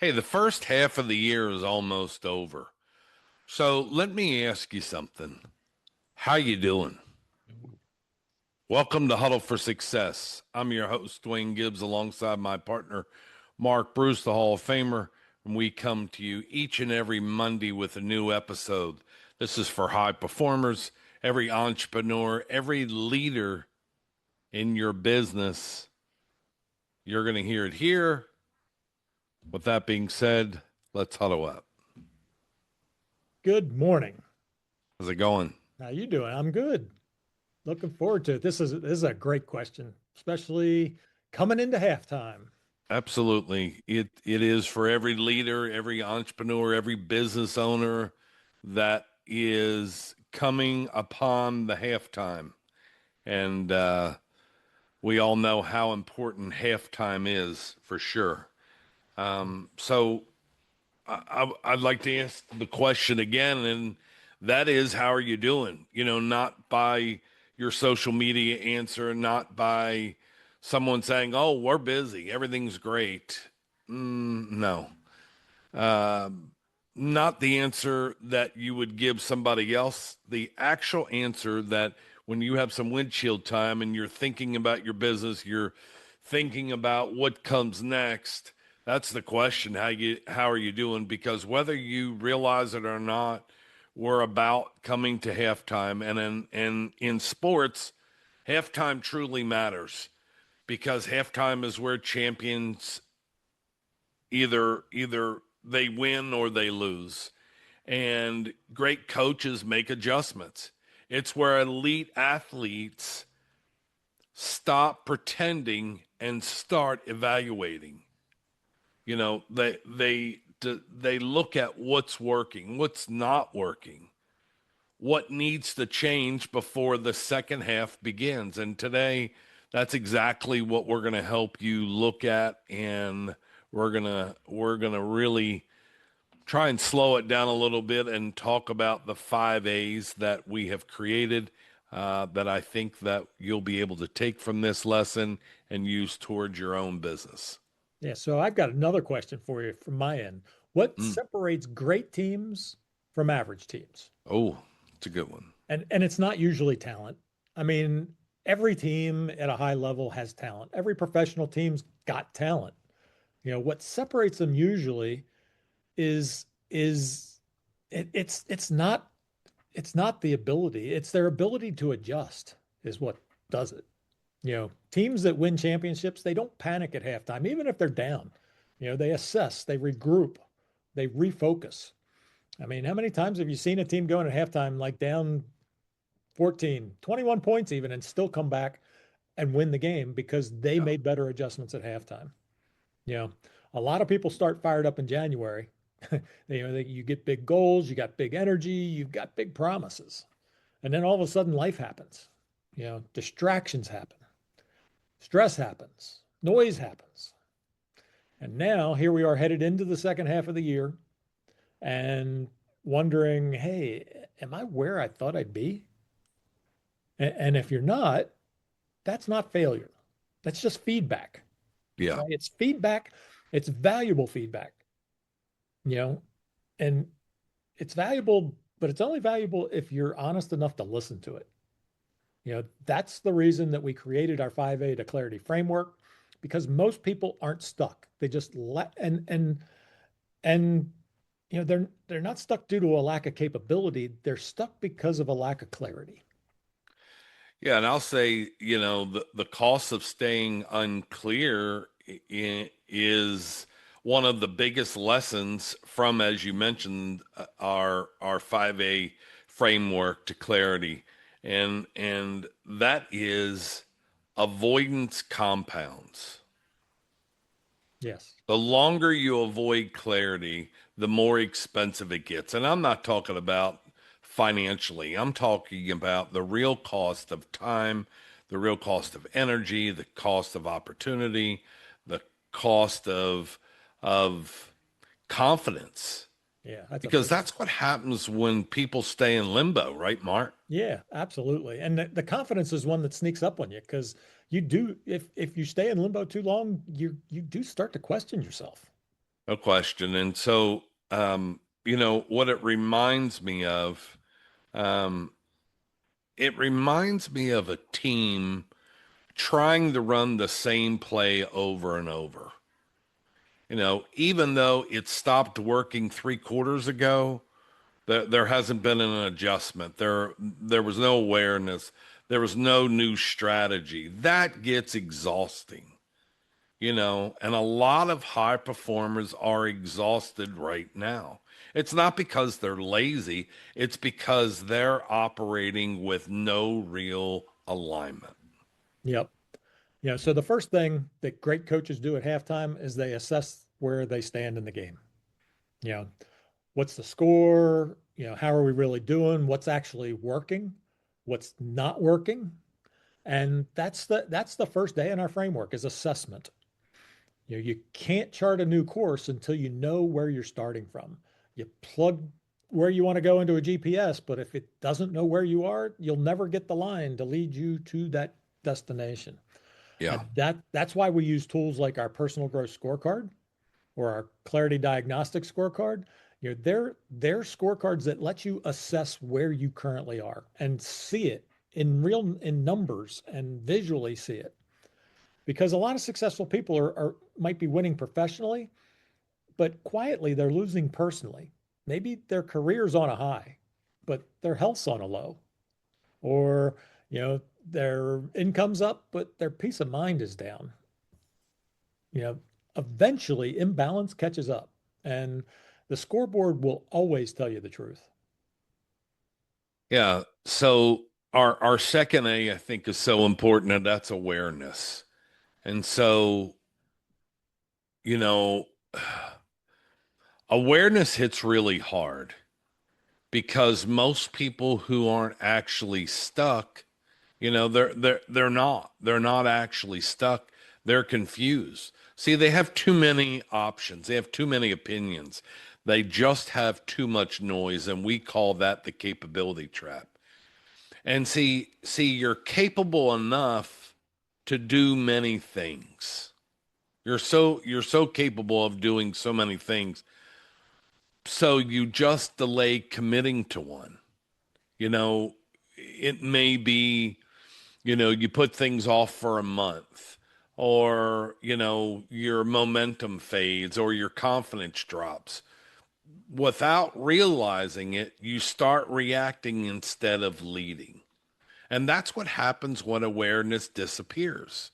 Hey, the first half of the year is almost over. So let me ask you something. How you doing? Welcome to Huddle for Success. I'm your host, Duane Gibbs, alongside my partner, Mark Bruce, the Hall of Famer, and we come to you each and every Monday with a new episode. This is for high performers, every entrepreneur, every leader in your business. You're going to hear it here. With that being said, let's huddle up. Good morning. How's it going? How you doing? I'm good. Looking forward to it. This is a great question, especially coming into halftime. Absolutely. It is for every leader, every entrepreneur, every business owner that is coming upon the halftime. And we all know how important halftime is for sure. So I'd like to ask the question again, and that is, how are you doing? Not by your social media answer, not by someone saying, "Oh, we're busy, everything's great." No, not the answer that you would give somebody else. The actual answer that when you have some windshield time and you're thinking about your business, you're thinking about what comes next. That's the question. How are you doing? Because whether you realize it or not, we're about coming to halftime, and in sports, halftime truly matters because halftime is where champions either they win or they lose. And great coaches make adjustments. It's where elite athletes stop pretending and start evaluating. They look at what's working, what's not working, what needs to change before the second half begins. And today, that's exactly what we're going to help you look at, and we're going to really try and slow it down a little bit and talk about the 5 A's that we have created, that I think that you'll be able to take from this lesson and use towards your own business. Yeah, so I've got another question for you from my end. What Mm. separates great teams from average teams? Oh, it's a good one. And it's not usually talent. I mean, every team at a high level has talent. Every professional team's got talent. What separates them usually is it's not the ability, it's their ability to adjust is what does it. Teams that win championships, they don't panic at halftime, even if they're down. They assess, they regroup, they refocus. I mean, how many times have you seen a team going at halftime like down 14, 21 points even, and still come back and win the game because they Yeah. made better adjustments at halftime? You know, a lot of people start fired up in January. You get big goals, you got big energy, you've got big promises. And then all of a sudden life happens. Distractions happen, stress happens, noise happens. And now here we are headed into the second half of the year and wondering, hey, am I where I thought I'd be? And if you're not, that's not failure. That's just feedback. Yeah. Right? It's feedback. It's valuable feedback, you know, and it's valuable, but it's only valuable if you're honest enough to listen to it. That's the reason that we created our 5A to clarity framework, because most people aren't stuck. They just let and they're not stuck due to a lack of capability. They're stuck because of a lack of clarity. Yeah, and I'll say, the cost of staying unclear is one of the biggest lessons from, as you mentioned, our 5A framework to clarity. And that is avoidance compounds. Yes. The longer you avoid clarity, the more expensive it gets. And I'm not talking about financially, I'm talking about the real cost of time, the real cost of energy, the cost of opportunity, the cost of confidence. Yeah, that's a Because big. that's what happens when people stay in limbo, right, Mark? Yeah, absolutely. And the confidence is one that sneaks up on you because you do, if you stay in limbo too long, you do start to question yourself. no question. And so, what um, it reminds me of a team trying to run the same play over and over. Even though it stopped working 3 quarters ago, there hasn't been an adjustment. There was no awareness. There was no new strategy. That gets exhausting, and a lot of high performers are exhausted right now. It's not because they're lazy, it's because they're operating with no real alignment. Yep. So the first thing that great coaches do at halftime is they assess where they stand in the game. You know, what's the score? How are we really doing? What's actually working? What's not working? And that's the first day in our framework is assessment. You can't chart a new course until you know where you're starting from. You plug where you want to go into a GPS, but if it doesn't know where you are, you'll never get the line to lead you to that destination. Yeah. And that's why we use tools like our personal growth scorecard or our clarity diagnostic scorecard. They're scorecards that let you assess where you currently are and see it in numbers and visually see it. Because a lot of successful people are might be winning professionally, but quietly they're losing personally. Maybe their career's on a high, but their health's on a low. Or, their income's up, but their peace of mind is down. you know, Eventually imbalance catches up and the scoreboard will always tell you the truth. Yeah. So our second A, I think, is so important, and that's awareness. And so, you know, awareness hits really hard because most people who aren't actually stuck, they're not actually stuck. They're confused. See, they have too many options. They have too many opinions. They just have too much noise, and we call that the capability trap. And see, you're capable enough to do many things. You're so capable of doing so many things. So you just delay committing to one. You know, it may be, you put things off for a month, or, your momentum fades or your confidence drops. Without realizing it, you start reacting instead of leading. And that's what happens when awareness disappears.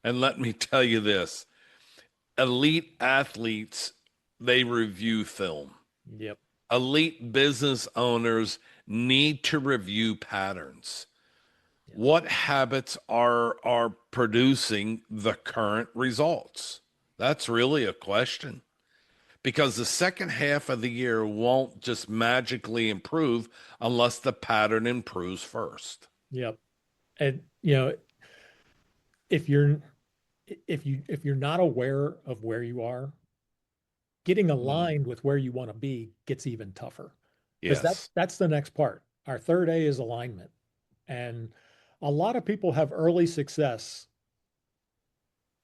And let me tell you this, elite athletes, they review film. Yep. Elite business owners need to review patterns. Yes. What habits are producing the current results? That's really a question. Because the second half of the year won't just magically improve unless the pattern improves first. Yep. And if you're if you're not aware of where you are, getting Mm. aligned with where you want to be gets even tougher. Because that's Yes. that's the next part. Our third A is alignment. And a lot of people have early success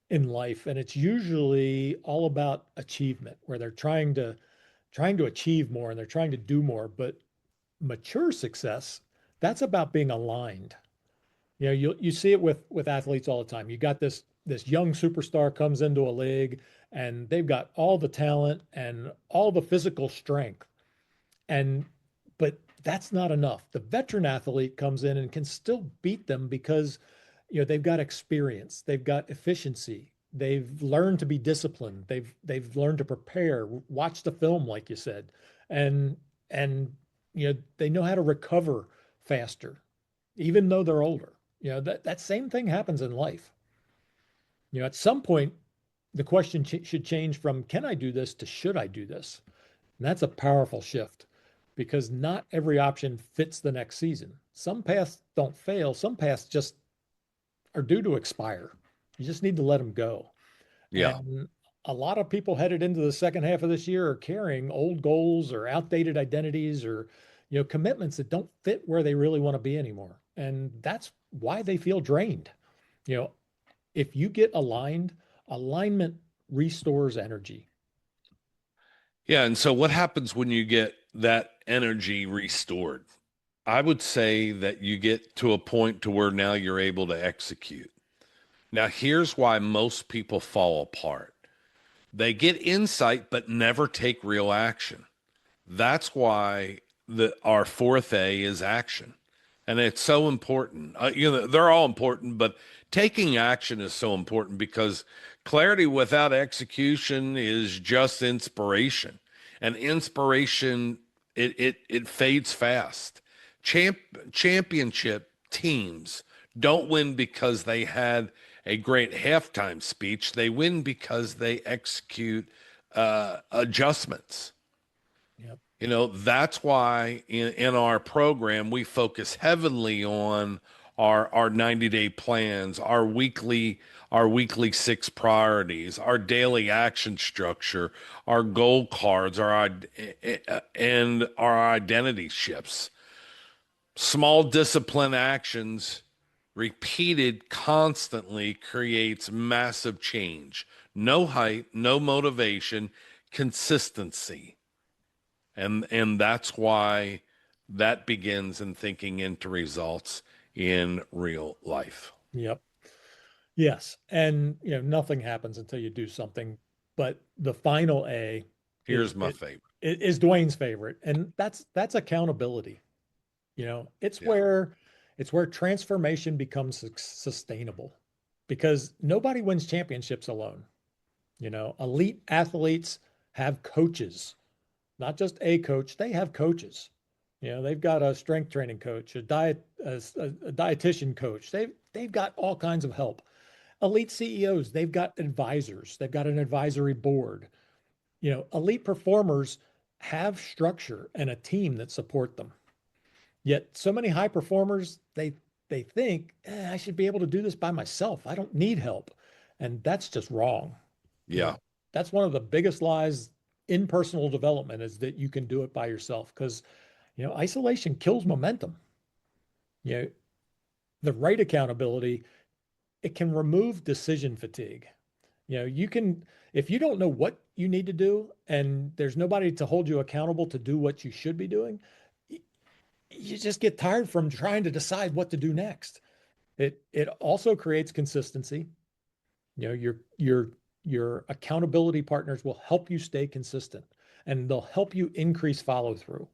in life, and it's usually all about achievement, where they're trying to achieve more and they're trying to do more. But mature success, that's about being aligned. You see it with athletes all the time. You got this young superstar comes into a league and they've got all the talent and all the physical strength. And but that's not enough. The veteran athlete comes in and can still beat them because they've got experience, they've got efficiency, they've learned to be disciplined, they've learned to prepare, watch the film like you said, and they know how to recover faster, even though they're older. That same thing happens in life. At some point, the question should change from can I do this to should I do this? And that's a powerful shift because not every option fits the next season. Some paths don't fail, some paths just are due to expire. You just need to let them go. Yeah. And a lot of people headed into the second half of this year are carrying old goals or outdated identities or commitments that don't fit where they really want to be anymore. And that's why they feel drained. You know, if you get aligned, alignment restores energy. Yeah. And so what happens when you get that energy restored? I would say that you get to a point to where now you're able to execute. Now, here's why most people fall apart. They get insight, but never take real action. That's why our fourth A is action. And it's so important. They're all important, but taking action is so important because clarity without execution is just inspiration. And inspiration, it fades fast. Champ, Championship teams don't win because they had a great halftime speech. They win because they execute adjustments. Yep. That's why in our program, we focus heavily on our 90-day plans, our weekly six priorities, our daily action structure, our goal cards, and our identity shifts. Small discipline actions repeated constantly creates massive change. No hype, no motivation, consistency. And that's why that begins in thinking into results in real life. Yep. Yes. And nothing happens until you do something. But the final A is Here's my it, favorite. it is Dwayne's favorite. And that's accountability. It's Yeah. where transformation becomes sustainable because nobody wins championships alone. Elite athletes have coaches, not just a coach, they have coaches. They've got a strength training coach, a dietitian coach. They've got all kinds of help. Elite CEOs, they've got advisors. They've got an advisory board. Elite performers have structure and a team that support them. Yet so many high performers, they think, I should be able to do this by myself. I don't need help. And that's just wrong. You Yeah. know, that's one of the biggest lies in personal development is that you can do it by yourself because, isolation kills momentum. You know, the right accountability, it can remove decision fatigue. You can, if you don't know what you need to do and there's nobody to hold you accountable to do what you should be doing, you just get tired from trying to decide what to do next. It also creates consistency. Your accountability partners will help you stay consistent and they'll help you increase follow through.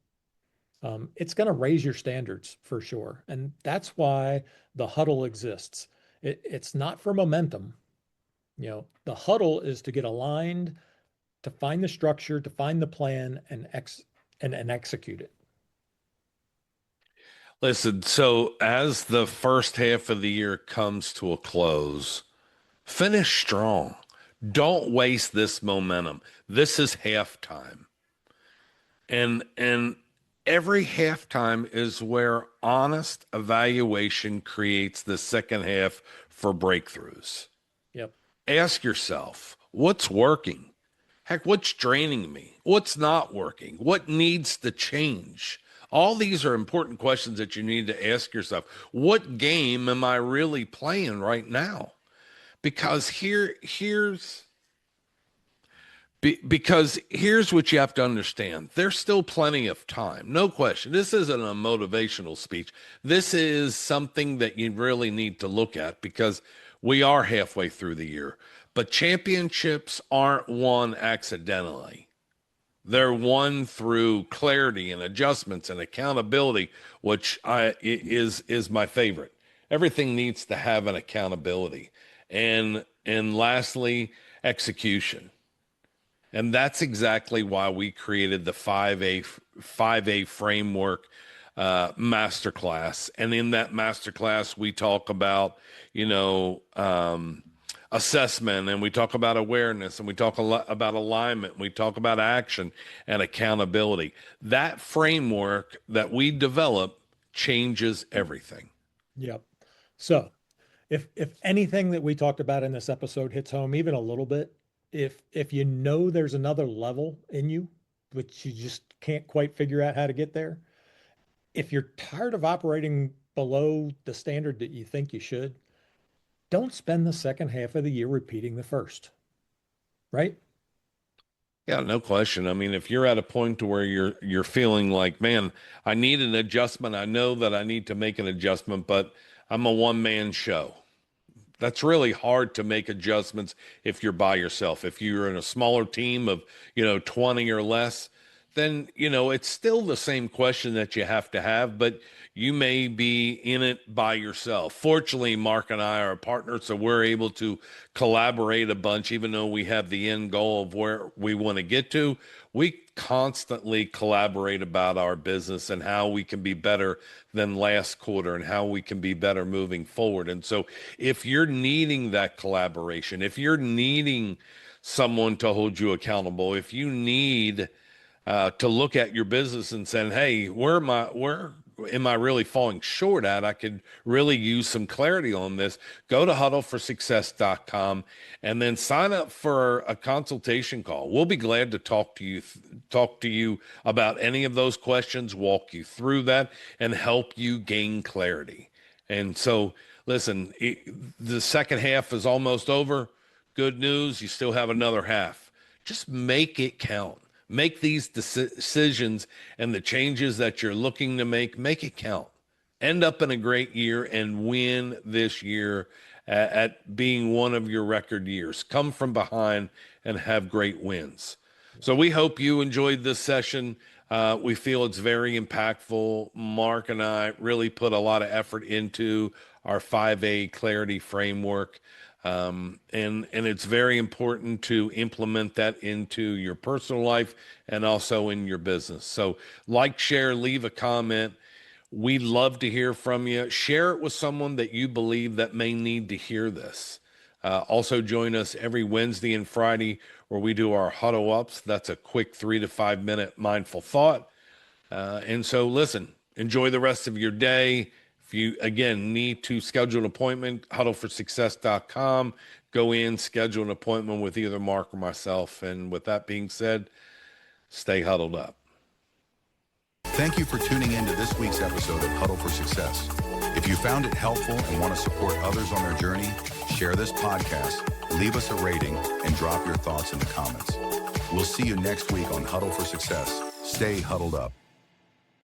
It's going to raise your standards for sure. And that's why the huddle exists. It's not for momentum. The huddle is to get aligned, to find the structure, to find the plan and execute it. Listen, so as the first half of the year comes to a close, finish strong. Don't waste this momentum. This is halftime. And every halftime is where honest evaluation creates the second half for breakthroughs. Yep. Ask yourself, what's working? Heck, what's draining me? What's not working? What needs to change? All these are important questions that you need to ask yourself. What game am I really playing right now? Because here's what you have to understand. There's still plenty of time. No question. This isn't a motivational speech. This is something that you really need to look at because we are halfway through the year. But championships aren't won accidentally. They're won through clarity and adjustments and accountability, which is my favorite. Everything needs to have an accountability. And lastly, execution. And that's exactly why we created the 5A framework masterclass. And in that masterclass, we talk about, assessment, and we talk about awareness, and we talk a lot about alignment, and we talk about action and accountability. That framework that we develop changes everything. Yep. So if anything that we talked about in this episode hits home even a little bit, if you know there's another level in you, which you just can't quite figure out how to get there, if you're tired of operating below the standard that you think you should, don't spend the second half of the year repeating the first, right? Yeah, no question. I mean, if you're at a point to where you're feeling like, man, I need an adjustment. I know that I need to make an adjustment, but I'm a one-man show. That's really hard to make adjustments if you're by yourself. If you're in a smaller team of, 20 or less, then, it's still the same question that you have, but you may be in it by yourself. Fortunately, Mark and I are partners, so we're able to collaborate a bunch, even though we have the end goal of where we want to get to. We constantly collaborate about our business and how we can be better than last quarter and how we can be better moving forward. And so if you're needing that collaboration, if you're needing someone to hold you accountable, if you need to look at your business and saying, hey, where am I really falling short at? I could really use some clarity on this. Go to huddleforsuccess.com and then sign up for a consultation call. We'll be glad to talk to you about any of those questions, walk you through that, and help you gain clarity. And so, listen, the second half is almost over. Good news, you still have another half. Just make it count. Make these decisions and the changes that you're looking to make it count. End up in a great year and win this year at being one of your record years. Come from behind and have great wins. So we hope you enjoyed this session. We feel it's very impactful. Mark and I really put a lot of effort into our 5A clarity framework. And it's very important to implement that into your personal life and also in your business. So like, share, leave a comment. We'd love to hear from you. Share it with someone that you believe that may need to hear this. Also join us every Wednesday and Friday where we do our huddle ups. That's a quick 3 to 5 minute mindful thought. And so listen, enjoy the rest of your day. If you, again, need to schedule an appointment, huddleforsuccess.com. Go in, schedule an appointment with either Mark or myself. And with that being said, stay huddled up. Thank you for tuning in to this week's episode of Huddle for Success. If you found it helpful and want to support others on their journey, share this podcast, leave us a rating, and drop your thoughts in the comments. We'll see you next week on Huddle for Success. Stay huddled up.